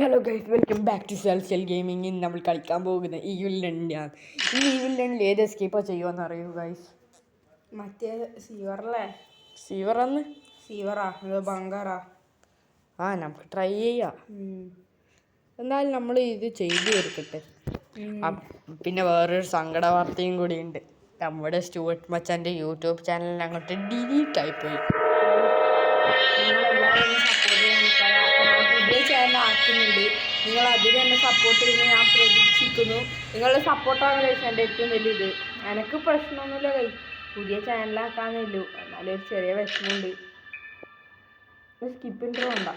Hello guys, welcome back to cell gaming. ഇന്ന് നമ്മൾ കളിക്കാൻ പോകുന്ന ഈവിൽ ലണ്ടാണ്. ഈ ഈവിൽ ലണ്ടിൽ ഏത് എസ്കേപ്പാ ചെയ്യുമെന്ന് അറിയൂ ഗൈസ്? മറ്റേ സീവറല്ലേ? സീവറാന്ന്? സീവറാ അതോ ബങ്കറാ? നമുക്ക് ട്രൈ ചെയ്യാം. എന്നാലും നമ്മൾ ഇത് ചെയ്തു തീർക്കട്ടെ. പിന്നെ വേറൊരു സങ്കട വാർത്തയും കൂടിയുണ്ട്. നമ്മുടെ സ്റ്റുവർട്ട് മച്ചാൻ്റെ യൂട്യൂബ് ചാനലിൽ അങ്ങോട്ട് ഡിലീറ്റ് ആയിപ്പോയി. പുതിയ ചാനൽ ആക്കുന്നുണ്ട്. നിങ്ങൾ അതിൽ തന്നെ സപ്പോർട്ട് ചെയ്യുന്നത് ഞാൻ പ്രതീക്ഷിക്കുന്നു. നിങ്ങളുടെ സപ്പോർട്ടാണ് കഴിച്ച് എൻ്റെ ഏറ്റവും വലിയ ഇത്. എനിക്ക് പ്രശ്നമൊന്നുമില്ല കൈ, പുതിയ ചാനലാക്കാന്നേ ഉള്ളൂ. എന്നാലും ഒരു ചെറിയ വിഷമമുണ്ട്. സ്കിപ്പ് ഇൻട്രോ ഉണ്ടോ?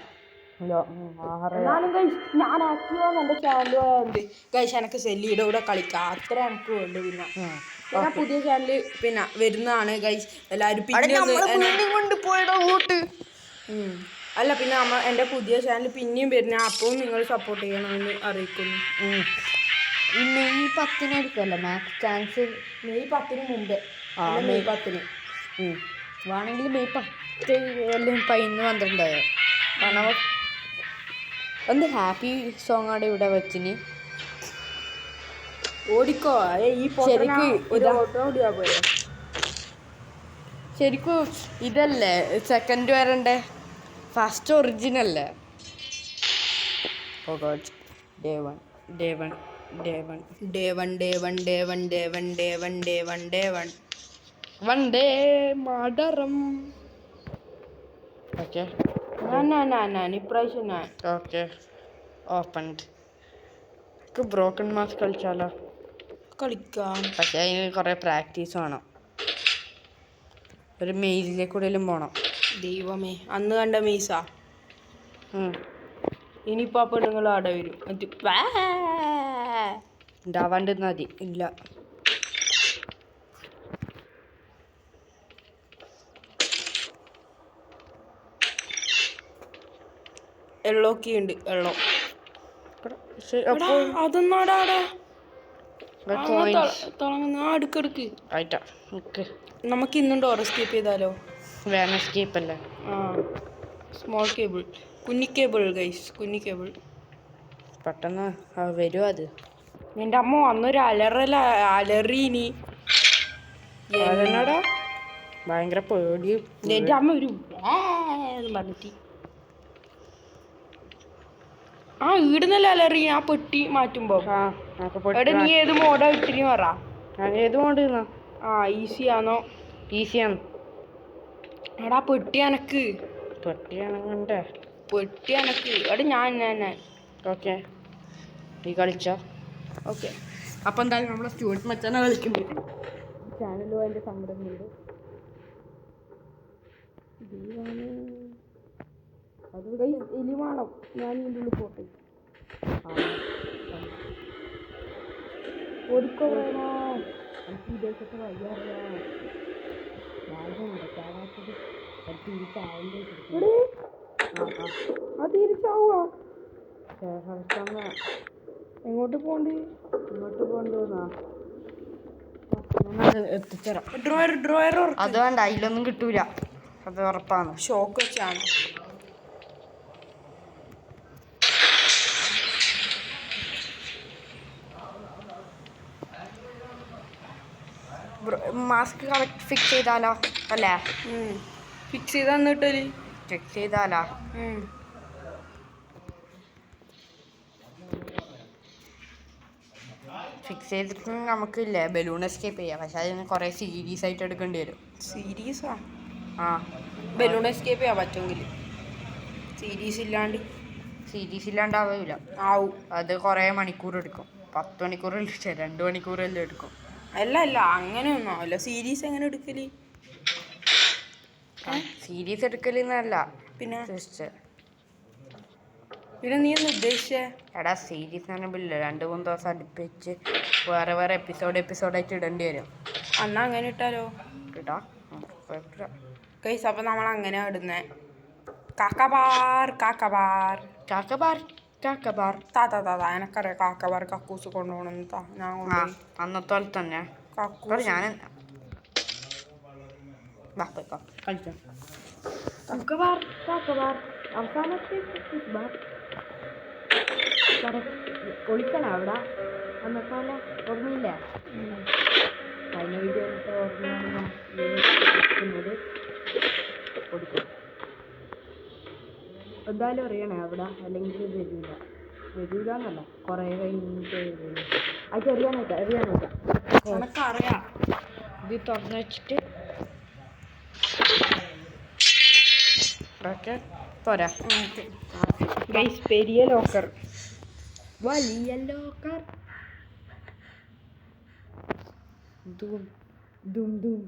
എന്നാലും കഴിച്ച് ഞാൻ ആക്റ്റീവാന്ന് എൻ്റെ ചാനൽ ഉണ്ട് കഴിച്ച്. എനിക്ക് സെല്ലിയുടെ കൂടെ കളിക്കാം, അത്ര എനിക്ക് വേണ്ടു. പിന്നെ പുതിയ ചാനൽ പിന്നെ വരുന്നതാണ് ഗൈസ്. എല്ലാവരും അല്ല പിന്നെ എൻ്റെ പുതിയ ചാനൽ പിന്നെയും വരുന്ന, അപ്പോൾ നിങ്ങൾ സപ്പോർട്ട് ചെയ്യണമെന്ന് അറിയിക്കുന്നു. ഈ മെയ് 10 മാക്സ് ചാൻസ്. മെയ് 10 മുമ്പേ. മെയ് 10 വേണമെങ്കിൽ മെയ് 10 എല്ലാം 11-12 കാരണം എന്ത് ഹാപ്പി സോങ് ആണ് ഇവിടെ വെച്ചിന്. ഓടിക്കോ ഈ ശരിക്കും ഇതല്ലേ സെക്കൻഡ് വരണ്ടേ? ഫസ്റ്റ് ഒറിജിനല്ലേ? ഓ ഗോഡ്, ഡേ വൺ വണ്ടേ മാടറം. ഓക്കെ ഇപ്രാവശ്യം ഓക്കെ ഓപ്പൺഡ്. ബ്രോക്കൺ മാസ് കളിച്ചാലോ? കളിക്കാം, പക്ഷേ അതിന് കുറേ പ്രാക്ടീസ് വേണം. ഒരു മെയിലിലേക്കൂടെയും പോകണം. ദൈവമേ, അന്ന് കണ്ട മീസാ ഇനിയിപ്പോ ആ പെണ്ണുങ്ങൾ അവിടെ വരും. ഉണ്ടാവാണ്ട് മതി. ഇല്ല, എള്ളോക്കെ ഉണ്ട്. എള്ളോ അതൊന്നാടാ അടുക്കടുക്ക്. ആയിട്ടാ നമുക്ക് ഇന്നും ഡോർ എസ്കേപ്പ് ചെയ്താലോ? വേണം, എസ്കേപ്പ് അല്ലേ? സ്മോൾ കേബിൾ, കുഞ്ഞി കേബിൾ ഗൈസ്, കുഞ്ഞി കേബിൾ. പെട്ടെന്ന് വരുമോ അത്? എൻ്റെ അമ്മ വന്നൊരു അലറീനി. എന്നടാ ഭയങ്കര പേടി. എൻ്റെ അമ്മ ഒരു പറഞ്ഞിട്ട് ഈടുന്നല്ല അലറി. ആ പെട്ടി മാറ്റുമ്പോ എടാ നീ ഏത് മോഡാ ഇട്ടിന് പറ. ഏത് മോഡ്? ഈസി ആണോ? ഈസിയാണ്. എടാ പെട്ടി അനക്ക് എടാ ഞാൻ ഓക്കെ, നീ കളിച്ചോ? ഓക്കെ. അപ്പം എന്തായാലും നമ്മളെ സ്റ്റുവർട്ട് മച്ചാനെ കളിക്കുന്നുണ്ട്. ചാനലും അതിൻ്റെ സംരംഭമുണ്ട്. അത് എലി വേണം, ഞാൻ ഇതിൻ്റെ ഉള്ളിൽ പോട്ടെ. ഓടിക്കോ വേണോ? എനിക്ക് വിദേശത്തെ വയ്യാറില്ല. തിരിച്ചാവുക. എങ്ങോട്ട് പോണ്ട്? എത്തിച്ചേരാം. ഡ്രോയർ അത് വേണ്ട, അതിലൊന്നും കിട്ടൂല, അത് ഉറപ്പാണ്. ഷോക്ക് വെച്ചാണ്. മാസ്ക് കറക്റ്റ് ഫിക്സ് ചെയ്താലോ? അല്ലേ? ഫിക്സ് ചെയ്ത് തന്നിട്ടൊരു ചെക്ക് ചെയ്താലോ? ഫിക്സ് ചെയ്തിട്ട് നമുക്കില്ലേ ബലൂൺ എസ്കേപ്പ് ചെയ്യാം. പക്ഷെ അതിന് കുറേ സീരീസ് ആയിട്ട് എടുക്കേണ്ടി വരും. സീരീസാ? ബലൂൺ എസ്കേപ്പ് ചെയ്യാൻ പറ്റുമെങ്കിൽ. സീരീസ് ഇല്ലാണ്ടാവില്ല. ആവും. അത് കുറേ മണിക്കൂർ എടുക്കും. 10 മണിക്കൂർ 2 മണിക്കൂറെല്ലാം എടുക്കും. അല്ല അങ്ങനെയൊന്നും ആവില്ല. സീരീസ് എങ്ങനെ എടുക്കല്? സീരീസ് എടുക്കലെന്നല്ല, പിന്നെ പിന്നെ നീ ഒന്ന് ഉദ്ദേശിച്ചേ? എടാ സീരീസ് ആണെങ്കിലേ 2-3 ദിവസം അടുപ്പിച്ച് വേറെ എപ്പിസോഡായിട്ട് ഇടേണ്ടി വരും. എന്നാ അങ്ങനെ ഇട്ടാലോ? ഇടാ കൈസ്. അപ്പം നമ്മൾ അങ്ങനെ ഇടുന്നേ. കാക്കബാർ എനക്കറിയാം. കാക്കബാർ കക്കൂസ് കൊണ്ടുപോകണമെന്ന്. ഞാൻ അന്നത്തെ പോലെ തന്നെ ഞാൻ കളിച്ചോ. പൊളിക്കണം അവിടെ എന്നിട്ടല്ല ഓർമ്മയില്ലേ കഴിഞ്ഞ വീഡിയോ ഓർമ്മയാണ് പൊടിക്കണം. എന്തായാലും അറിയണേ അവിടെ, അല്ലെങ്കിൽ വരൂല എന്നല്ല കുറേ കഴിഞ്ഞിട്ട് വരൂല. അത് എറിയാനോക്കാം എനക്കറിയാം. ഇത് തുറന്നു വെച്ചിട്ട് ഓക്കെ പോരാ. ഗൈസ് പെരിയ ലോക്കർ, വലിയ ലോക്കർ. ദൂം ദൂം ദൂം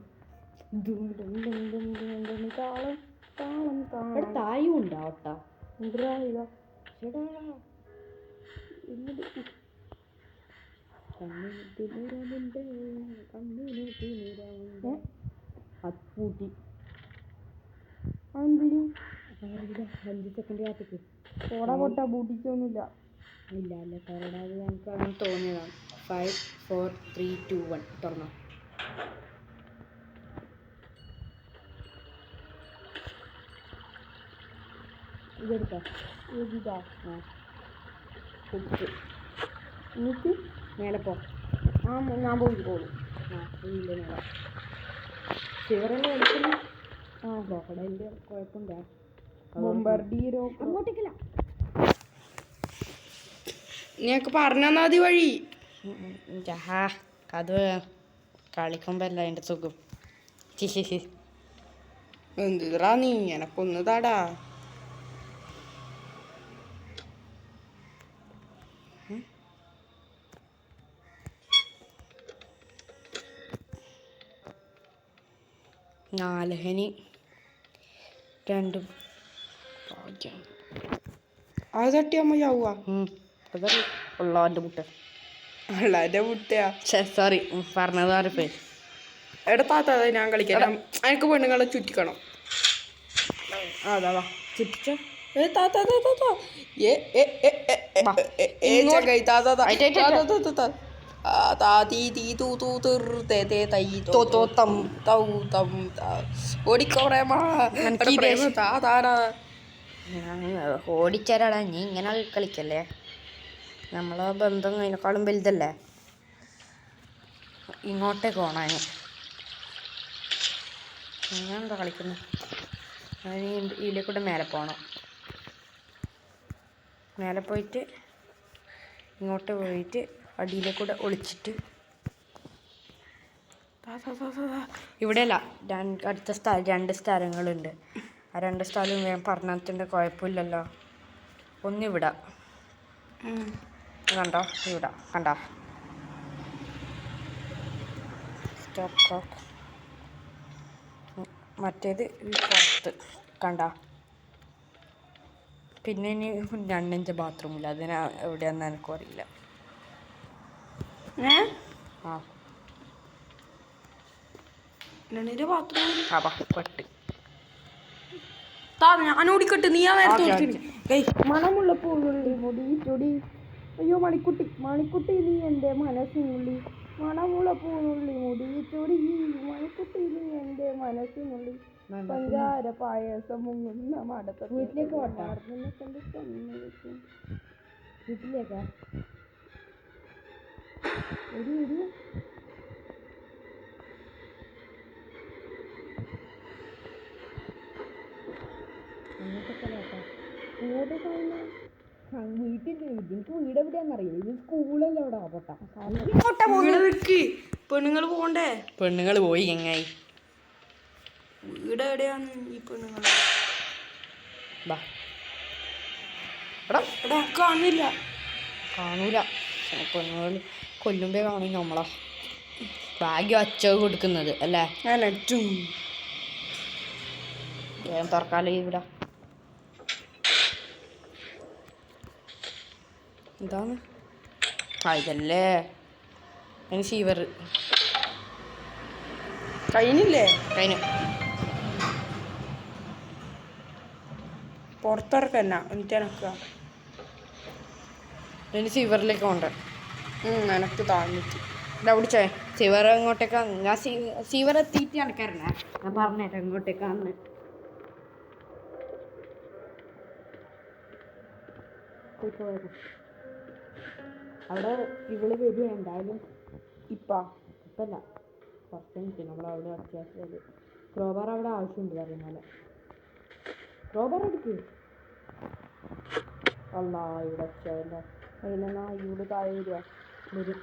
ദൂം ദൂം ദൂം ദൂം ദൂം ദൂം താളം താളം താളം. ഇവിടെ തായും ഉണ്ടാവട്ടാ പൂട്ടി 5 സെക്കൻഡ് കാത്തേക്ക് പോടാ പൊട്ടാ പൂട്ടിച്ചൊന്നുമില്ല. ഇല്ല അല്ല തുറടാതെ ഞങ്ങൾക്ക് അങ്ങനെ തോന്നിയതാണ്. 5 4 3 2 1 തുറന്നോ. ഇതെടുത്തോ. ഇതാ ആ കുടിച്ച് എന്നിട്ട് മേലെ പോ. ഞാൻ പോയിക്കോളൂ. ഇല്ല മേലെ ഫിവറെല്ലാം എടുക്കുന്നു. ക്രോക്കഡൈലിൻ്റെ കുഴപ്പമില്ല. ബൊമ്പർഡീരോ അങ്ങോട്ടേക്കില്ല. നീക്ക് പറഞ്ഞാൽ മതി വഴി. അത് കളിക്കുമ്പോൾ അല്ല അതിൻ്റെ സുഖം. എന്തിടാ നീ എനക്കൊന്ന് താടാ. നാലഹനി 2 അത് തട്ടിയമ്മ ചാവുക. അതറി ഉള്ളവൻ്റെ മുട്ട അള്ളാൻ്റെ മുട്ടയാ. സോറി പറഞ്ഞത് ആറിപ്പോയി. എടുത്താത്ത ഞാൻ കളിക്കാം. എനിക്ക് പെണ്ണുങ്ങളെ ചുറ്റിക്കണം. അതാ വാ ചുറ്റിച്ചോ. ഓടിച്ചേരാടാ നീ ഇങ്ങനെ കളിക്കല്ലേ. നമ്മളെ ബന്ധം അതിനേക്കാളും വലുതല്ലേ. ഇങ്ങോട്ടേക്ക് പോണാന് ഞാനെന്താ കളിക്കുന്നത്. അതിന് ഇതിലെ കൂടെ മേലെ പോകണം. മേലെ പോയിട്ട് ഇങ്ങോട്ട് പോയിട്ട് അടിയിലെ കൂടെ ഒളിച്ചിട്ട് ഇവിടെയല്ല അടുത്ത 2 സ്ഥലങ്ങളുണ്ട്. ആ 2 സ്ഥലവും ഞാൻ പറഞ്ഞതിൻ്റെ കുഴപ്പമില്ലല്ലോ. ഒന്നിവിടെ കണ്ടോ, ഇവിടെ കണ്ടോ. സ്റ്റോപ്പ്. മറ്റേത് പുറത്ത് കണ്ടോ. പിന്നെ ഇനി 2 ബാത്റൂമില്ല. അതിന് എവിടെയാണെന്ന് എനിക്കും അറിയില്ല. പെട്ട് ഞാൻ ഓടിക്കട്ടെ. നീ മണമുള്ള പൂവുള്ളി മുടി ചൊടി. അയ്യോ മണിക്കുട്ടി നീ എൻ്റെ മനസ്സിനുള്ളി. മണമുള്ള പൂവുള്ളി മുടി ചൊടി. മണിക്കുട്ടി നീ എൻ്റെ മനസ്സിനുള്ളി. പഞ്ചാര പായസം മുങ്ങുന്ന മടത്ത. വീട്ടിലേക്ക് പോട്ടാ. വീട്ടിലേക്കാ ഒരു വീട്ടിൽ ഇതിക്ക് വീട് എവിടെയാണെന്നറിയോ. ഇത് സ്കൂളല്ലേ അവിടെ പൊട്ടാ. പെണ്ണുങ്ങൾ പോണ്ടേ. പെണ്ണുങ്ങൾ പോയി എങ്ങായി. വീട് എവിടെയാണ് ഈ പെണ്ണുങ്ങൾ? കാണില്ല. കാണൂല. പെണ്ണുങ്ങൾ കൊല്ലുമ്പേ കാണും നമ്മളാ. ഭാഗ്യം അച്ചവ് കൊടുക്കുന്നത് അല്ലേ. വേഗം തുറക്കാലോ ഇവിടെ. എന്താണ് ഇതല്ലേ അതിന് ഫീവർ കഴിഞ്ഞില്ലേ? കഴിഞ്ഞു. പുറത്തിറക്കന്ന എന്നിട്ട് എനക്കുക. അതിന് ഫീവറിലേക്ക് പോകണ്ട. എനക്ക് താഴ്ന്നിട്ട് പിടിച്ചേ. ഫീവർ ഇങ്ങോട്ടേക്കാ. ഞാൻ ഫീവർ എത്തിയിട്ട് നടക്കാറില്ല. ഞാൻ പറഞ്ഞേട്ടാ ഇങ്ങോട്ടേക്കാന്ന്. അവിടെ ഇവള് വരിക എന്തായാലും ഇപ്പല്ല കുറച്ച് മിനിറ്റ് നമ്മളവിടെ അത്യാവശ്യം ക്രോബാർ അവിടെ ആവശ്യമുണ്ട് പറയുന്ന പോലെ. ക്രോബാർ എടുക്ക്. അല്ല ഇവിടെ ഒച്ചയല്ല. അതിനെന്നാ ഇവിടെ താഴെ വരിക വരും.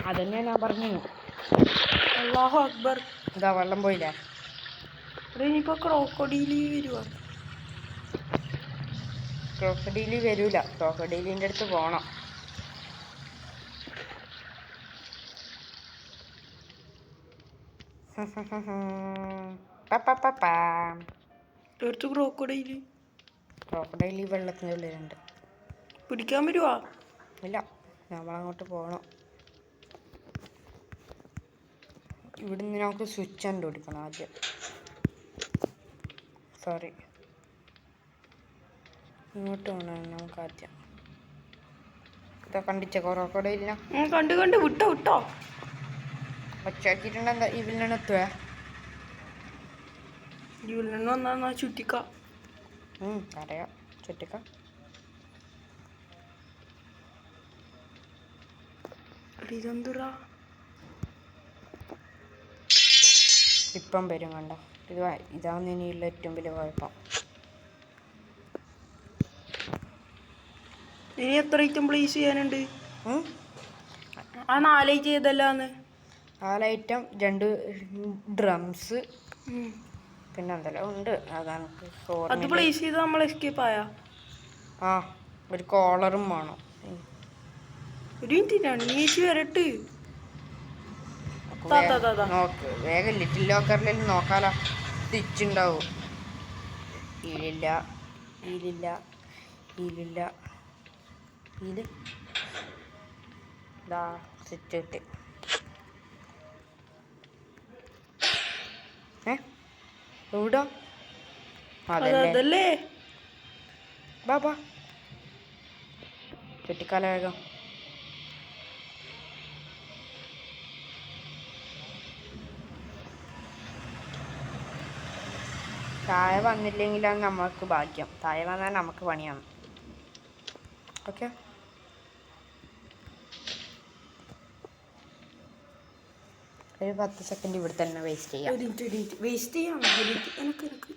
അതന്നെ ഞാൻ പറഞ്ഞു. അല്ലാഹു അക്ബർ. ഇതാ വെള്ളം പോയില്ലേ. ഇനിയിപ്പോ ക്രോക്കോഡീലി വരുവാ. ക്രോക്കഡീലി വരൂല. ക്രോക്കഡീലിൻ്റെ അടുത്ത് പോണം. എടുത്ത് ക്രോക്കോഡൈലി. ക്രോക്കഡൈലി വെള്ളത്തിൻ്റെ ഉള്ളിലുണ്ട്. പിടിക്കാൻ വരുവാ? ഇല്ല, നമ്മളങ്ങോട്ട് പോകണം. ഇവിടുന്ന് നമുക്ക് സ്വിച്ച് കണ്ടുപിടിക്കണം ആദ്യം. സോറി, ഇങ്ങോട്ട് പോകണം നമുക്ക് ആദ്യം. ഇതാ കണ്ടിച്ച ക്രോക്കഡൈലിനെ. കണ്ട് വിട്ടോ. ഒച്ചാക്കിയിട്ടുണ്ടെന്താ ഇവിലെത്തുവേ. ഇവിലെന്ന് വന്നാ ചുറ്റിക്ക. അറിയാം, ചുറ്റിക്ക. ഇതെന്തുറാ? ഇപ്പം വരും കണ്ടോ. ഇതാണ് ഇനിയുള്ള ഏറ്റവും വലിയ കുഴപ്പം. ഇനി എത്ര ഐറ്റം പ്ലേസ് ചെയ്യാനുണ്ട്? ആ 4 ഐറ്റം ചെയ്തല്ലാന്ന്. 4 ഐറ്റം, 2 ഡ്രംസ്, പിന്നെ എന്തെല്ലാം ഉണ്ട്. അതാണ് അത് പ്ലേസ് ചെയ്ത് നമ്മൾ എസ്കേപ്പ് ആയാ? ആ, ഒരു കോളറും വേണം. ഒരു മിനിറ്റ് വരട്ട്. നോക്ക് വേഗം. ലിറ്റിൽ ലോക്കറിൽ നോക്കാലോ. സ്റ്റിച്ചുണ്ടാവും. ഈലില്ല. ഇതാ സ്റ്റിച്ച് കിട്ടി. എവിടാ? അതല്ലേ. ബാ ചുറ്റിക്കാല വേഗം. താഴെ വന്നില്ലെങ്കിലാണ് നമുക്ക് ഭാഗ്യം. താഴെ വന്നാൽ നമുക്ക് പണിയാണ്. ഓക്കെ, ഒരു 10 സെക്കൻഡ് ഇവിടെ തന്നെ വേസ്റ്റ് ചെയ്യാം.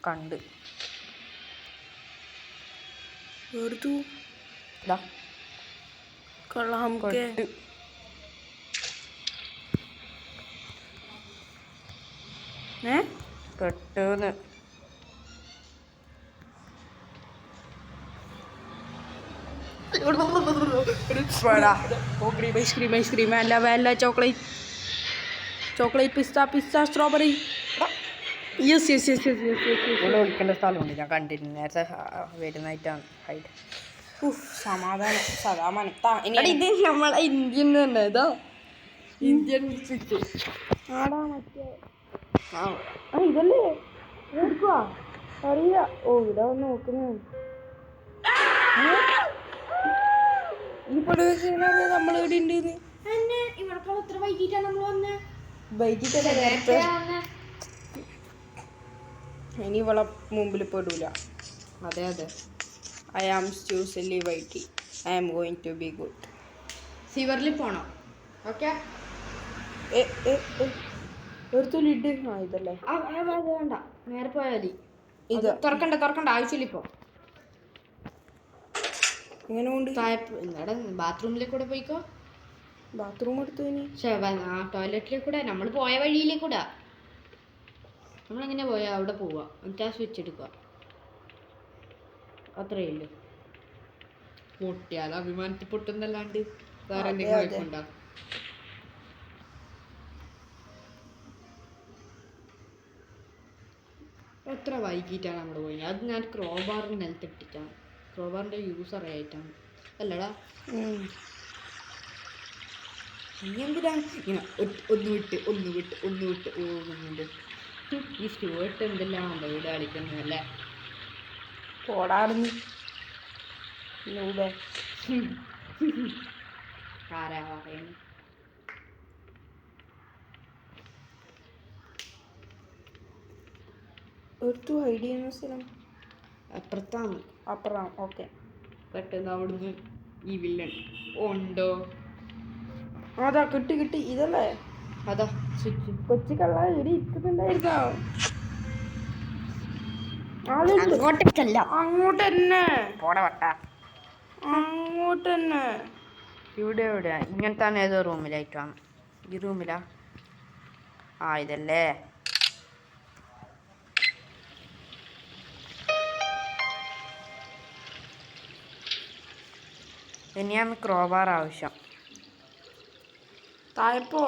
കണ്ട് കെട്ടുന്ന്. ഐസ്ക്രീം അല്ല ചോക്ലേറ്റ് പിസ്ത സ്ട്രോബെറി. യെസ്. ഇവിടെ വിളിക്കേണ്ട സ്ഥലമുണ്ട്, ഞാൻ കണ്ടിരുന്നു നേരത്തെ. വരുന്നതായിട്ടാണ് ഹൈഡ്. സമാധാനം. ഇത് നമ്മളെ ഇന്ത്യൻ തന്നെ. ഇതാ ഇന്ത്യൻ സ്വിച്ച്. ഇതല്ലേ അറിയാ. ഇവിടെ വന്ന് നോക്കുന്നു. ഈ പടുവ നമ്മൾ ഇവിടെ ഉണ്ട്. ഇനി ഇവളെ മുമ്പിൽ പെടൂല. അതെ. I am Susie Whitey. I am going to be good. സിവറിൽ പോണം. ഓക്കെ, എടുത്തു ലിഡ്. ഇതല്ലേ. വേണ്ട, നേരെ പോയാൽ മതി. ഇത് തുറക്കണ്ട ആവശ്യമില്ല. ഇപ്പോൾ ഇങ്ങനെ കൊണ്ട് എന്താടാ, ബാത്റൂമിലേക്ക് കൂടെ പോയിക്കോ. ബാത്റൂം എടുത്തു. ടോയ്ലറ്റിലേക്ക് കൂടെ നമ്മൾ പോയ വഴിയിലേക്ക് കൂടെ. നമ്മളെങ്ങനെ പോയാ അവിടെ പോവാ. എന്നിട്ട് ആ സ്വിച്ച് എടുക്കുക. അത്രയേ ഉള്ളൂ. പൊട്ടിയാൽ അഭിമാനത്തിൽ പൊട്ടുന്നല്ലാണ്ട് വേറെ എന്തെങ്കിലും കുഴപ്പമുണ്ടോ? എത്ര വൈകിട്ടാണ് നമ്മൾ പോയത്. അത് ഞാൻ ക്രോബാറിന് നിലത്തിട്ടിട്ടാണ്. ക്രോബാറിൻ്റെ യൂസ് അറിയായിട്ടാണ്. അല്ലടാ, നീ എന്തിനാണ് ഇങ്ങനെ ഒന്ന് വിട്ട് പോകുന്നുണ്ട്. ഈ സ്റ്റുവർട്ട് എന്തെല്ലാം വീട് കളിക്കുന്നതല്ലേ. പോടാടുന്നു. ആരാ പറയുന്നു? എടുത്തു ഹൈഡ് ചെയ്യുന്ന സ്ഥലം അപ്പുറത്താണ്. അപ്പുറം. ഓക്കെ, പെട്ടെന്ന് അവിടുന്ന് ഈ വില്ലൻ ഉണ്ടോ? അതാ കിട്ടി ഇതല്ലേ അതാ സ്വിച്ച്. കൊച്ചു കള്ള ഇവിടെ ഇരിക്കുന്നുണ്ടായിരുന്നോ? അങ്ങോട്ടേക്കല്ല, അങ്ങോട്ട് തന്നെ, പോടെ വട്ട. അങ്ങോട്ട് തന്നെ. ഇവിടെ എവിടെയാ? ഇങ്ങനത്തെ ഏതോ റൂമിലായിട്ടാണ്. ഈ റൂമിലാ? ആ ഇതല്ലേ. ഇനിയാണ് ക്രോബാർ ആവശ്യം. താഴെപ്പോ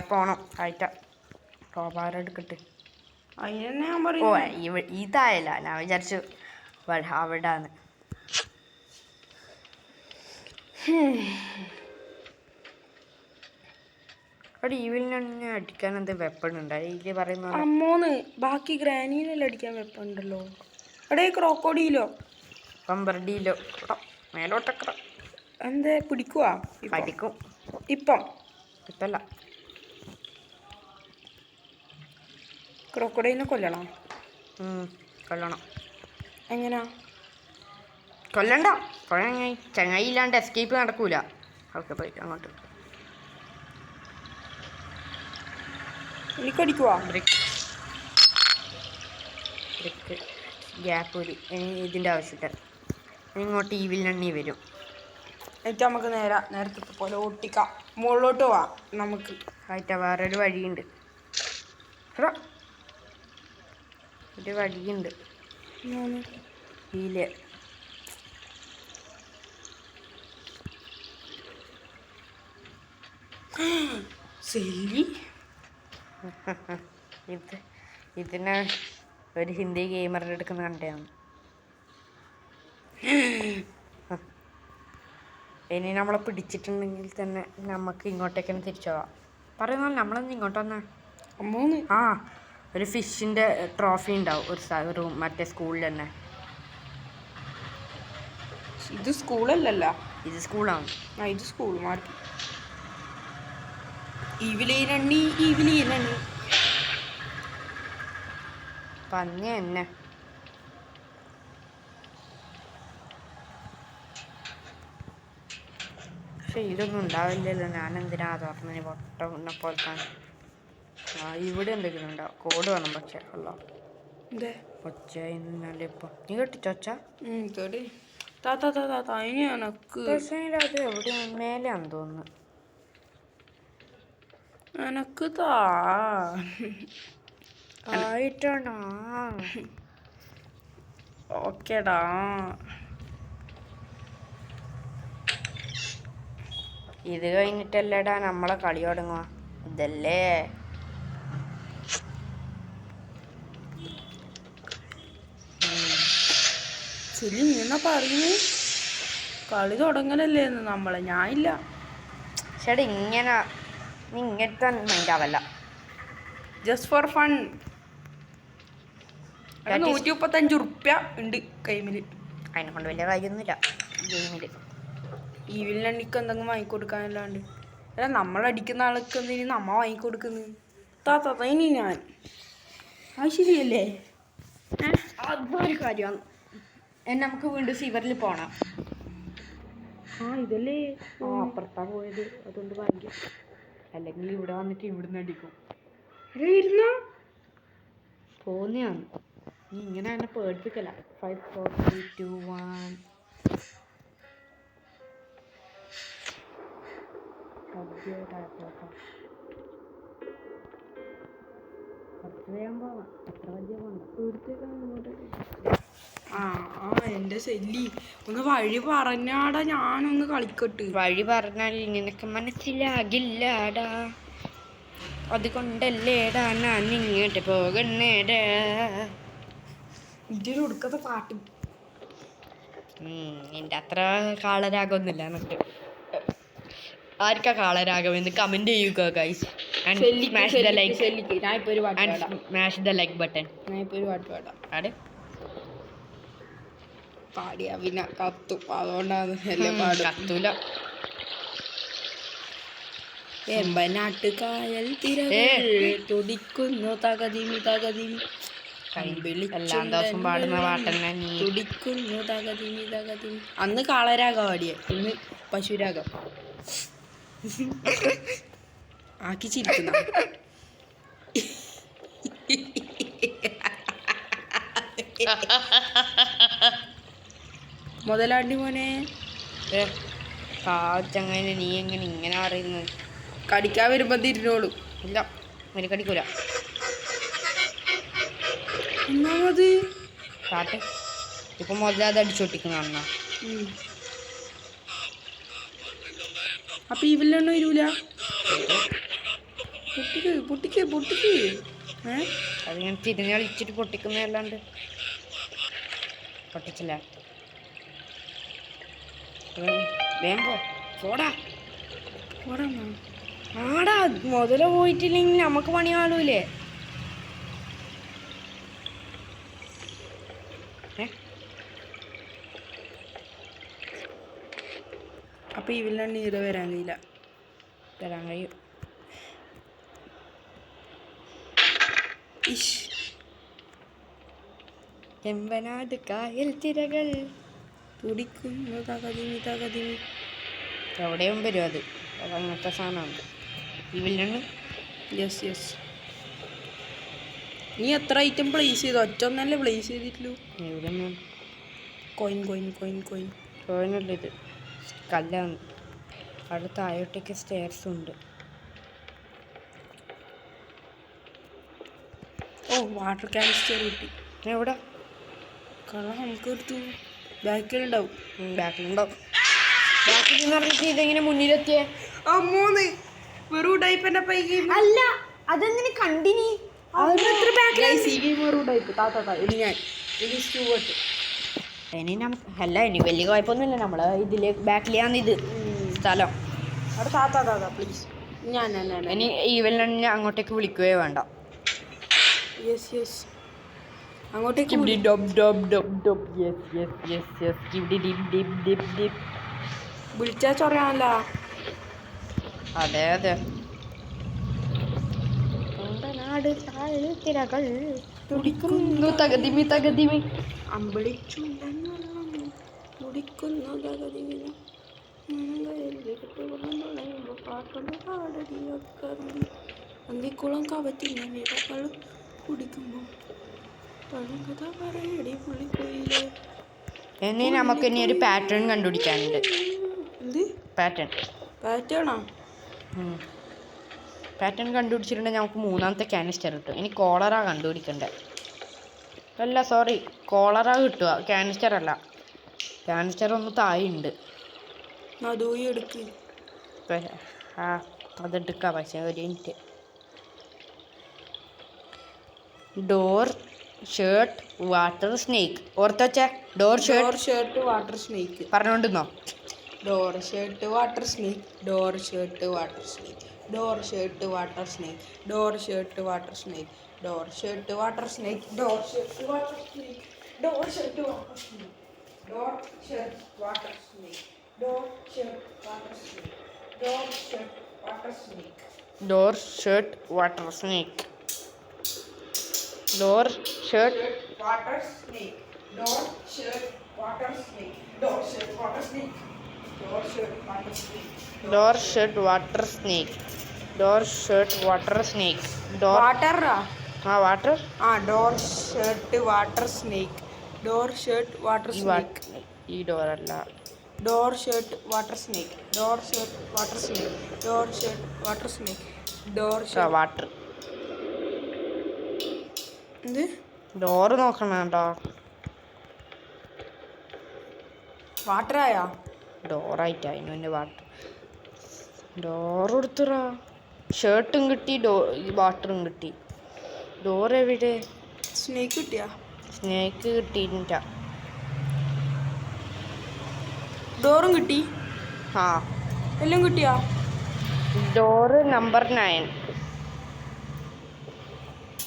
പോണം. ആയിട്ട ക്രോബാർ എടുക്കട്ടെ. അതിനെന്നെ ഞാൻ ഓ പറയുന്നു. ഇതായല്ല, ഞാൻ വിചാരിച്ചു അവിടാന്ന്. അവിടെ ഈവിലിനെ അടിക്കാൻ എന്ത് വെപ്പൺ ഉണ്ട്? ഇതിൽ പറയുന്ന അമ്മോന്ന് ബാക്കി ഗ്രാനീനെല്ലാം അടിക്കാൻ വെപ്പുണ്ടല്ലോ. എടേ ക്രോക്കോഡിയിലോ പമ്പർഡിയിലോ മേലോട്ടൊക്കെ എന്തേ പിടിക്കുവാ? പഠിക്കും. ഇപ്പല്ല ക്രോക്കോഡൈലിനെ കൊല്ലണം. കൊല്ലണം. എങ്ങനാ? കൊല്ലണ്ട. ചങ്ങായി ഇല്ലാണ്ട് എസ്കേപ്പ് നടക്കൂല. ഓക്കെ പോയി അങ്ങോട്ട്. എനിക്കടിക്കുവാ? ബ്രിക്ക് ഗ്യാപ്പ് ഒരു ഇതിൻ്റെ ആവശ്യമില്ല. ഇങ്ങോട്ട് ഈ വില്ലണ്ണി വരും. എന്നിട്ട് നമുക്ക് നേരത്തെ പോലെ ഒട്ടിക്കാം. മുകളിലോട്ട് പോവാം നമുക്ക്. ആയിട്ടാ വേറൊരു വഴിയുണ്ട്. ഒരു വഴിയുണ്ട് ഇതില്. ഇതിനെ ഒരു ഹിന്ദി ഗെയിമറിൻ്റെ എടുക്കുന്ന കണ്ടാണ്. ഇനി നമ്മളെ പിടിച്ചിട്ടുണ്ടെങ്കിൽ തന്നെ നമുക്ക് ഇങ്ങോട്ടേക്ക് തന്നെ തിരിച്ചു പോവാം. പറയുന്ന നമ്മളൊന്ന് ഇങ്ങോട്ട് വന്നാ ആ ഒരു ഫിഷിൻ്റെ ട്രോഫി ഉണ്ടാവും ഒരു റൂം മറ്റേ സ്കൂളിൽ തന്നെ. ഇത് സ്കൂളല്ലല്ലോ, ഇത് സ്കൂളാണ്. ഇത് സ്കൂൾ മാറ്റി. പന്നി തന്നെ. പക്ഷെ ഇതൊന്നും ഉണ്ടാവില്ലല്ലോ. ഞാനെന്തിനാ തുറന്നതിന് പൊട്ട പോലത്താണ്. ഇവിടെ എന്തെങ്കിലും ഉണ്ടാവും. കോഡ് വേണം. പക്ഷെ അല്ല ഒച്ച ഇന്നല്ലേ ഇപ്പൊ നീ കെട്ടിച്ചോ? ഒച്ച പക്ഷേ അത് എവിടെയാണ്? മേലെയാണെന്ന് തോന്നുന്നു. എനക്ക് ആയിട്ടാണോ? ഓക്കേടാ. ഇത് കഴിഞ്ഞിട്ടല്ലേടാ നമ്മളെ കളി തുടങ്ങുക. ഇതല്ലേ ശരി. നീ പറഞ്ഞു കളി തുടങ്ങലല്ലേന്ന് നമ്മളെ. ഞാനില്ല. ചേട്ടാ ഇങ്ങനെ നീ ഇങ്ങനത്തെ മൈൻഡ് ആവല്ല. Just for fun. 135 ഉറുപ്യ ഉണ്ട് കൈമില്. അതിനെ കൊണ്ട് വലിയ കാര്യമൊന്നുമില്ല ഗെയിമില്. ഈ വില്ലണിക്ക് എന്തെങ്കിലും വാങ്ങിക്കൊടുക്കാനല്ലാണ്ട്. അല്ല നമ്മളടിക്കുന്ന ആൾക്ക് എന്തിനും നമ്മ വാങ്ങിക്കൊടുക്കുന്നത്? ഇനി ഞാൻ അത് ശരിയല്ലേ? അതൊരു കാര്യമാണ്. നമുക്ക് വീണ്ടും സിവറിൽ പോണം. ഇതല്ലേ അപ്പുറത്താ പോയത്. അതുകൊണ്ട് ഭാഗ്യം. അല്ലെങ്കിൽ ഇവിടെ വന്നിട്ട് ഇവിടുന്ന് അടിക്കും. പോന്നെയാണ്. നീ ഇങ്ങനെ തന്നെ പേടിപ്പിക്കല. 5 4 3 2 1 എന്റെ സെല്ലി ഒന്ന് വഴി പറഞ്ഞാടാ. ഞാനൊന്ന് കളിക്കട്ട്. വഴി പറഞ്ഞാൽ നിനക്ക് മനസ്സിലാകില്ലടാ. അതുകൊണ്ടല്ലേടാ ഞാൻ ഇങ്ങോട്ട് പോകുന്നേടാ. ഇതിൽ ഒടുക്കത്തെ പാട്ട്. നിന്റെ അത്ര കാളരാഗമൊന്നുമില്ല എന്നിട്ട്. ആർക്കാ കാളരാഗം എന്ന് കമന്റ് ചെയ്യുക guys. Smash the like button. ഒരു പാട്ട് പാടാം. ആടെ പാടിയ പിന്നെ കത്തും. അതുകൊണ്ടാണ് എല്ലാം പാടും. കത്തൂല. എമ്പനാട്ട് കായൽ തുടിക്കുന്നു തകതിമി തകതിമി. എല്ലാ ദിവസവും പാടുന്ന പാട്ടന്നെ നീ. തുടിക്കുന്നു തകതിമി തകതിമി. അന്ന് കാളരാഗം പാടിയ, ഇന്ന് പശുരാഗം ആക്കി ചിരിക്കുന്ന. മുതലാണ്ടി മോനെ, ചങ്ങനെ നീ എങ്ങനെ ഇങ്ങനെ അറിയുന്നത്? കടിക്കാൻ വരുമ്പോ തിരിഞ്ഞോളൂ. ഇല്ല, ഒരു കടിക്കൂല. ഒന്നാമത് കാട്ട് ഇപ്പൊ മുതലാതെ അടിച്ചൊട്ടിക്കുന്ന അണ്ണ. അപ്പൊ ഈ വില്ലണ്ണ വരൂല. പൊട്ടിക്ക് പൊട്ടിക്ക് പൊട്ടിക്ക്. അതിങ്ങനെ തിരിഞ്ഞളിച്ചിട്ട് പൊട്ടിക്കുന്നതല്ലാണ്ട് പൊട്ടിച്ചില്ല. വേമ്പോ പോടാ പോടാ. ആടാ, മുതല പോയിട്ടില്ലെങ്കിൽ നമുക്ക് പണി കാണൂലേ? അപ്പൊ ഈ വില്ലണ്ണ ഇത് വരാൻ കഴിയില്ല. തരാൻ കഴിയും. ചെമ്പനാട് കായൽ തിരകൾ തുടിക്കുന്നു തകതിമി തകതിമി. എവിടെയും വരും അത്. അങ്ങനത്തെ സാധനമാണ് ഈ വില്ലണ്ണ്. Yes yes. നീ എത്ര ഐറ്റം പ്ലേസ് ചെയ്തു? ഒറ്റ ഒന്നല്ലേ പ്ലേസ് ചെയ്തിട്ടുള്ളൂ. ഇവിടെ കോയിൻ കോയിൻ കോയിൻ കോയിൻ കോയിനുള്ള ഇത് കല്ലാണ്. അവിടെ താഴോട്ടേക്ക് സ്റ്റെയർസും ഉണ്ട്. ഓ, വാട്ടർ കാനിസ്റ്റർ കിട്ടി. എവിടെ? കള്ള നമുക്ക് എടുത്തു. ബാക്കിലുണ്ടാവും. ബാക്കിലുണ്ടാവും. ബാക്കിൽ നിന്ന് പറഞ്ഞിട്ട് ഇതെങ്ങനെ മുന്നിലെത്തിയേ? വെറും ടൈപ്പ് പൈകി അല്ല, അതെങ്ങനെ കണ്ടിനി? അല്ല, ഇനി വലിയ കുഴപ്പമൊന്നുമില്ല. നമ്മള് ഇതില് ബാക്കിലാണ് ഇത് സ്ഥലം. പ്ലീസ്. ഇനി ഈവലിനെ അങ്ങോട്ടേക്ക് വിളിക്കുകയോ വേണ്ട. അങ്ങോട്ടേക്ക് വിളിച്ചാ ചൊറയാണല്ലോ. അതെ അതെ. തിരകൾ തുടിക്കുന്നു തകതിമി തകതിമി. അമ്പളിച്ചുണ്ടൻ തുടിക്കുന്നു തകതിമി. പാട്ടൊന്ന് പാടടിയൊക്കെ അന്തിക്കുളം കവത്തില്ല വീടക്കളും കുടിക്കുമ്പോ പഴങ്കഥ പറയടി പുള്ളിക്കോയില്. ഇനി നമുക്ക് ഇനി ഒരു പാറ്റേൺ കണ്ടുപിടിക്കാനുണ്ട്. എന്ത് പാറ്റേണോ? പാറ്റേൺ കണ്ടുപിടിച്ചിട്ടുണ്ടെങ്കിൽ നമുക്ക് മൂന്നാമത്തെ കാനിസ്റ്റർ കിട്ടും. ഇനി കോളറ കണ്ടുപിടിക്കണ്ടേ? അല്ല, സോറി, കോളറ കിട്ടുക, കാനിസ്റ്റർ അല്ല. കാനിസ്റ്റർ ഒന്ന് താഴെയുണ്ട്. എടുക്ക്. അതെടുക്കാം. പക്ഷേ ഒരു minute. Door shirt water snake. ഓർത്തച്ച ഡോർ ഷർട്ട് വാട്ടർ സ്നേക്ക് പറഞ്ഞോണ്ടിരുന്നോ? Door shirt water snake. Door shirt water snake. Door shirt water snake. Door shirt water snake. Door shirt water snake. Door shirt water snake. Door shirt water snake. Door shirt water snake. Door shirt water snake. Door shirt water snake. Door shirt water snake. Door shirt water snake. Door shirt water snake. Door shirt water snake. Door shirt water snake. Door shirt water snake. Door shirt water snake. Door water water. Door shirt water snake. Door shirt water snake. ഈ door അല്ല. Door shirt water snake. Door shirt water snake. Door shirt water snake. Door shirt water. എന്ത് door നോക്കണം കേട്ടോ. വാട്ടറായാ? ഡോറായിട്ടാ അതിന് water. Door കൊടുത്തുറാ. ഷർട്ടും കിട്ടി, വാട്ടറും കിട്ടി. ഡോർ എവിടെ? സ്നേക്ക് കിട്ടിയാ? സ്നേക്ക് കിട്ടിയിട്ട. ഡോറും കിട്ടി. എല്ലാം കിട്ടിയാ? Door number 9.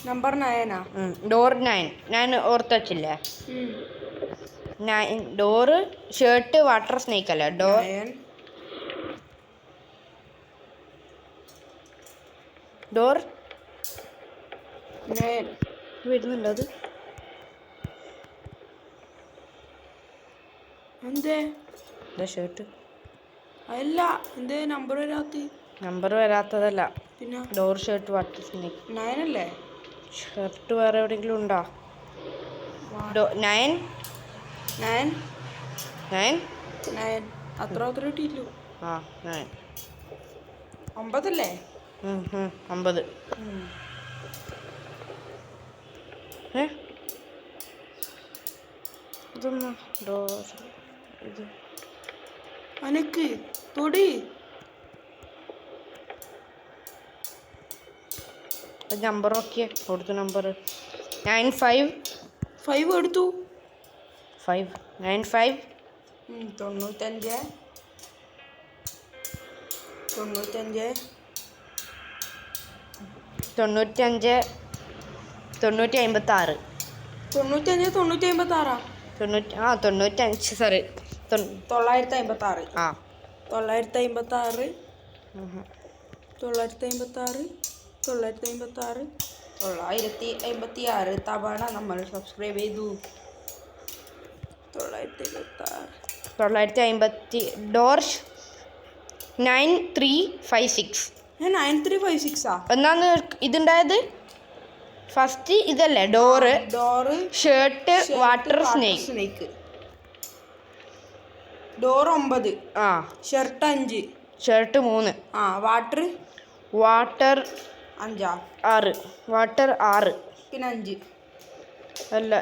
നമ്പർ 9 ഡോർ 9 ഞാൻ ഓർത്ത് വച്ചില്ലേ? ഡോറ് ഷർട്ട് വാട്ടർ സ്നേക്ക് അല്ല. ഡോർ ഡോർ 9 വരുന്നുണ്ടോ? അത് എന്തേ ഇതാ ഷർട്ട്. അതല്ല എന്തേ നമ്പർ വരാത്ത? നമ്പർ വരാത്തതല്ല, പിന്നെ ഡോർ ഷർട്ട് വാട്ടർ സ്നേക്ക്. 9 അല്ലേ? ഷർട്ട് വേറെ എവിടെയെങ്കിലും ഉണ്ടോ? 9 9 9 9 അത്ര കിട്ടിയില്ലോ. ആ 9 9 അല്ലേ? 9. ഇതൊന്ന് ഡോർ ഇത് അനക്ക് തൊടി. നമ്പർ നോക്കിയേ, കൊടുത്തു നമ്പർ 95 5 എടുത്തു. 95 95 95 95 90 56 95 90 56 95 സോറി 956 ആ 956 956 956 956 തവണ നമ്മൾ സബ്സ്ക്രൈബ് ചെയ്തു. 950 ഡോർ 9356. 9356 എന്നാന്ന് ഇതുണ്ടായത്? ഫസ്റ്റ് ഇതല്ലേ door, shirt, water snake. Door 9, ആ ഷർട്ട് 5, ഷർട്ട് 3, ആ വാട്ടർ 5, 6, വാട്ടർ 6, പിന്നെ 5. അല്ല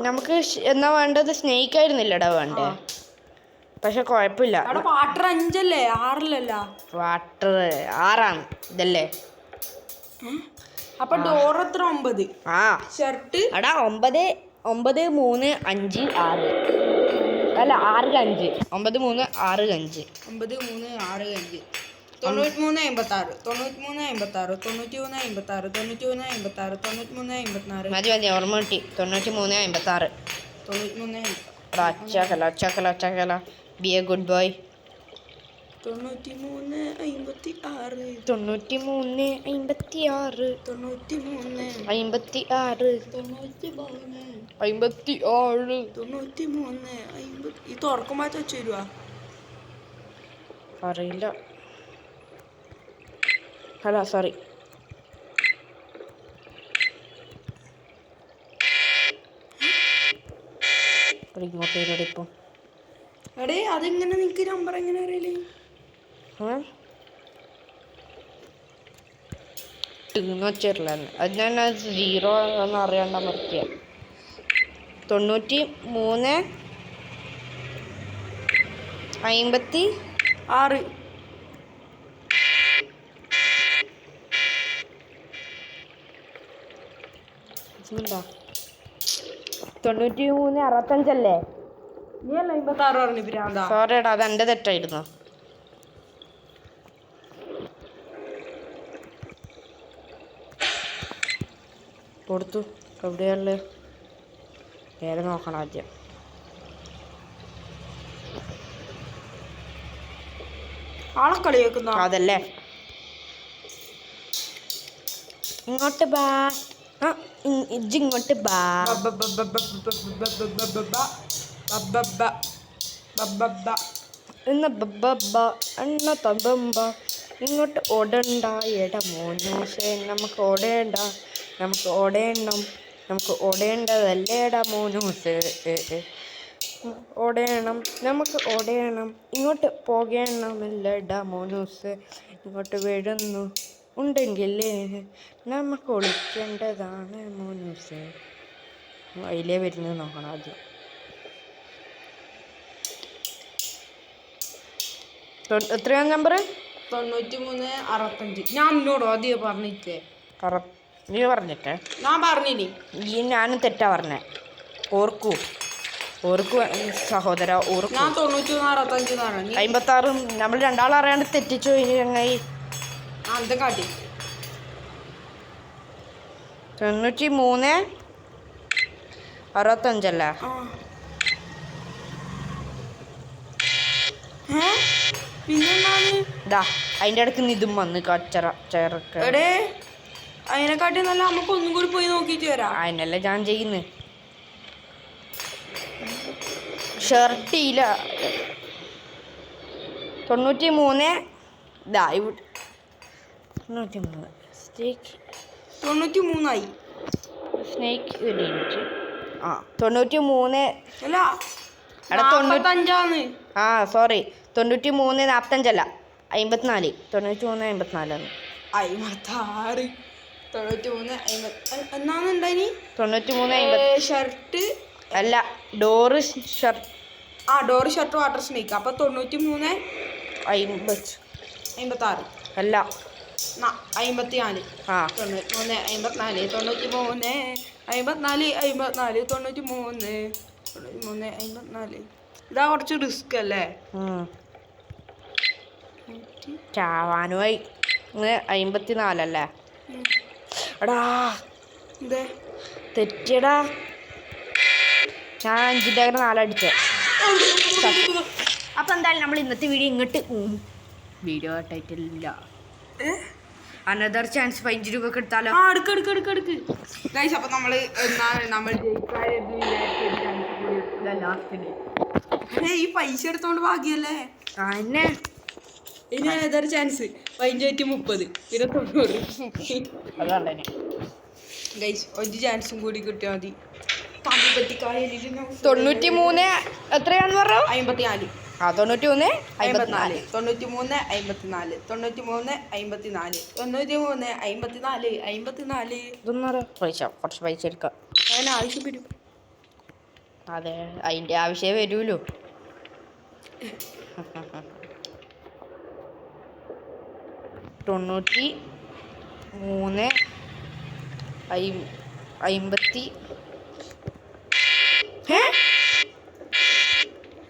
നമുക്ക് എന്നാ വേണ്ടത്? സ്നേക്ക് ആയിരുന്നില്ലടാ വേണ്ടേ? പക്ഷെ കുഴപ്പമില്ല, അവിടെ വാട്ടർ 5 അല്ലേ, 6 വാട്ടർ 6 ഇതല്ലേ? അപ്പൊ ഡോർ എത്ര? 9. ആ ഷർട്ട് എടാ 9 9 3 5 6 അല്ല 6 5 9 3 6 5 9 3 6 5 93 56 93 56 93 56 93 56 93 56 മതി ഓർമ്മ കിട്ടി. 93 56. 93 ഒച്ചക്കല ബി എ ഗുഡ് ബോയ്. 93 56 93 56 93 56 93 56. ഈ തുറക്കുമ്പോൾ വെച്ച് തരുവാ? അറിയില്ല, അല്ല സോറി. ഇങ്ങോട്ട് വരും ഇപ്പം. എടേ അതെങ്ങനെ നിനക്ക് നമ്പർ എങ്ങനെ അറിയില്ലേ? വെച്ചിട്ടില്ല, അത് ഞാൻ 0 എന്ന് അറിയാണ്ട നിർത്തിയ. 93 56 93 65 അല്ലേ? നീ അല്ല 56 പറഞ്ഞു പിരാന്താ. സോറിടാ, അത് എൻ്റെ തെറ്റായിരുന്നു. കൊടുത്തു. എവിടെയാള്? പേര് നോക്കണം ആദ്യം. ആളെ കളി വെക്കുന്ന അതല്ലേ? ഇങ്ങോട്ട് ബാ. ഇങ്ങോട്ട് ബാ. എണ്ണ തമ്പ ഇങ്ങോട്ട് ഓടണ്ട എട മോനൂസേ. നമുക്ക് ഓടേണ്ട, നമുക്ക് ഓടേണം, നമുക്ക് ഓടേണ്ടതല്ലേടാ മോനൂസേ. ഓടേണം, നമുക്ക് ഓടേണം, ഇങ്ങോട്ട് പോകേണമല്ലടാ മോനൂസേ. ഇങ്ങോട്ട് വീഴുന്നു ഉണ്ടെങ്കിലേ നമുക്ക് ഒളിക്കേണ്ടതാണ് മോനൂസേ. അതിലേ വരുന്നത് നോക്കണം ആദ്യം. എത്രയാണ് നമ്പർ? 93 65. ഞാൻ എന്നോടോ ആദ്യം പറഞ്ഞിട്ടേ? നീ പറഞ്ഞിട്ടേ? ഞാൻ പറഞ്ഞിനി. ഈ ഞാനും തെറ്റാ പറഞ്ഞേ. ഓർക്കൂ സഹോദര, ഓർക്കൂ. ഞാൻ 93 65 56 നമ്മൾ രണ്ടാളും അറിയാണ്ട് തെറ്റിച്ചു. ഇനി ചങ്ങായി എന്താ കാട്ടി? 93 65 അല്ലേ? പിന്നെന്താണ് അതിൻ്റെ ഇടയ്ക്ക് ഇതും വന്ന് കച്ചറ ചേർക്ക. എടേ അതിനെക്കാട്ടി നല്ല നമുക്ക് ഒന്നും കൂടി പോയി നോക്കിയിട്ട് വരാം. അതിനല്ലേ ഞാൻ ചെയ്യുന്നത്. ഷർട്ടില്ല 93 ഇതാ ഇവിടെ 93 സ്റ്റേക്ക് 93 സ്നേക്ക് ഒരു മിനിറ്റ് ആ 93 അല്ല എടാ 95 ആ സോറി 93 45 54 93 54 56 93 50 എന്നാണ് ഉണ്ടായിനി 93 50 ഷർട്ട് അല്ല ഡോറ് ഷർട്ട് ആ ഡോർ ഷർട്ട് വാട്ടർ സ്നേക്ക് അപ്പൊ 93 50 56 അല്ല 54 ആ 93 54 93 54 54 93 54 ഇതാ കുറച്ച് റിസ്ക് അല്ലേ ചാവാനുമായി 54 അല്ലേ എടാ ഇതേ തെറ്റിയടാ ഞാൻ 5 4 അടിച്ച അപ്പം എന്തായാലും നമ്മൾ ഇന്നത്തെ വീഡിയോ ഇങ്ങോട്ട് വീഡിയോ ടൈറ്റിലില്ല അനദർ ചാൻസ് 15 രൂപ എടുത്താലോ ആ എടുക്ക് ഗൈസ് അപ്പൊ നമ്മള് എന്താണ് നമ്മൾ ഈ പൈസ എടുത്തോണ്ട് ഭാഗ്യല്ലേ എന്നെ ഇനി ഏതൊരു ചാൻസ് 15 30 29 അതാണ് ഗൈസ് ഒരു ചാൻസും കൂടി കിട്ടിയാൽ മതി 93 എത്രയാണെന്ന് പറഞ്ഞു 54 ആ 93 54 54 93 54 93 54 93 54 54 ഇതൊന്നും പൈസ കുറച്ച് പൈസ എടുക്കാം അങ്ങനെ ആവശ്യം വരും അതെ അതിൻ്റെ ആവശ്യമേ വരുമല്ലോ തൊണ്ണൂറ്റി 50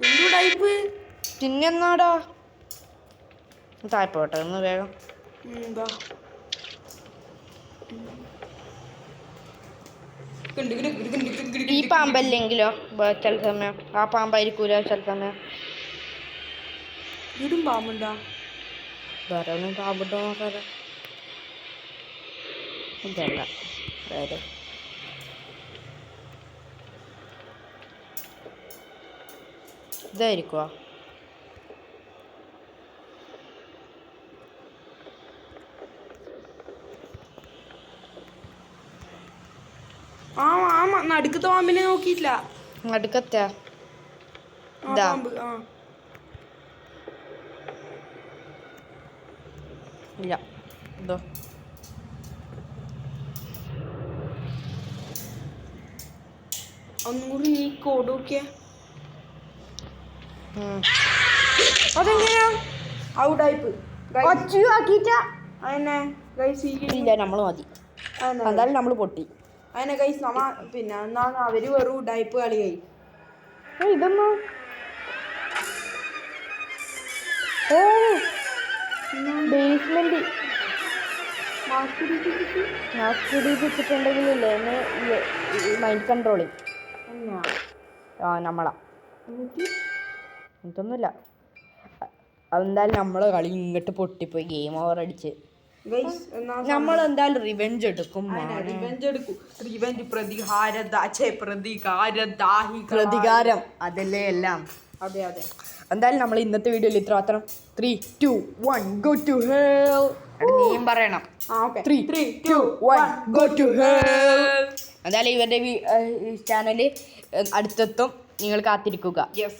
എന്തു ടൈപ്പ് പിന്നെന്നാടാ താഴ്പോട്ടെ ഒന്ന് വേഗം എന്താ ഈ പാമ്പല്ലെങ്കിലോ ചില സമയം ആ പാമ്പായിരിക്കൂല ചില സമയം ഇടും പാമ്പുണ്ടാ വേറെ ഒന്നും പാമ്പിട്ടോ നോക്കാതെ ഇതല്ല വേറെ ഇതായിരിക്കുവാ ആ നടുക്കത്തെ പാമ്പിനെ നോക്കിയിട്ടില്ല അടുക്കത്താ ആ ഇതാ പാമ്പ് ആ ഇല്ല ഇതോ ഒന്നും കൂടി നീ കോഡ് നോക്കിയേ അതെങ്ങനെയാ ഔ ടൈപ്പ് ആക്കിട്ട അതന്നെ ഗൈസ് ഇല്ല നമ്മൾ മതി എന്തായാലും നമ്മൾ പൊട്ടി അതന്നെ ഗൈസ് നമ്മ പിന്നെ എന്നാണ് അവര് വെറും ടൈപ്പ് കളിയായി ഇതൊന്നോ ഓ ബേസ്മെന്റ് മാസ്ക് വെച്ചിട്ടുണ്ടെങ്കിലല്ലേ മൈൻഡ് കൺട്രോളിങ് ആ നമ്മളാ ഇതൊന്നുമില്ല അതെന്തായാലും നമ്മളെ കളി ഇങ്ങോട്ട് പൊട്ടിപ്പോയി ഗെയിം ഓവർ അടിച്ച് നമ്മൾ എന്തായാലും റിവെഞ്ച് എടുക്കും പ്രതികാരം അതല്ലേ എല്ലാം അതെ അതെ എന്തായാലും നമ്മൾ ഇന്നത്തെ വീഡിയോയിൽ ഇത്ര മാത്രം 3 2 1 ഗോ ടു ഹെൽ നീയും പറയണം 3 2 1 ഗോ ടു ഹെൽ എന്തായാലും ഇവരുടെ ചാനൽ അടുത്തെത്തും നിങ്ങൾ കാത്തിരിക്കുക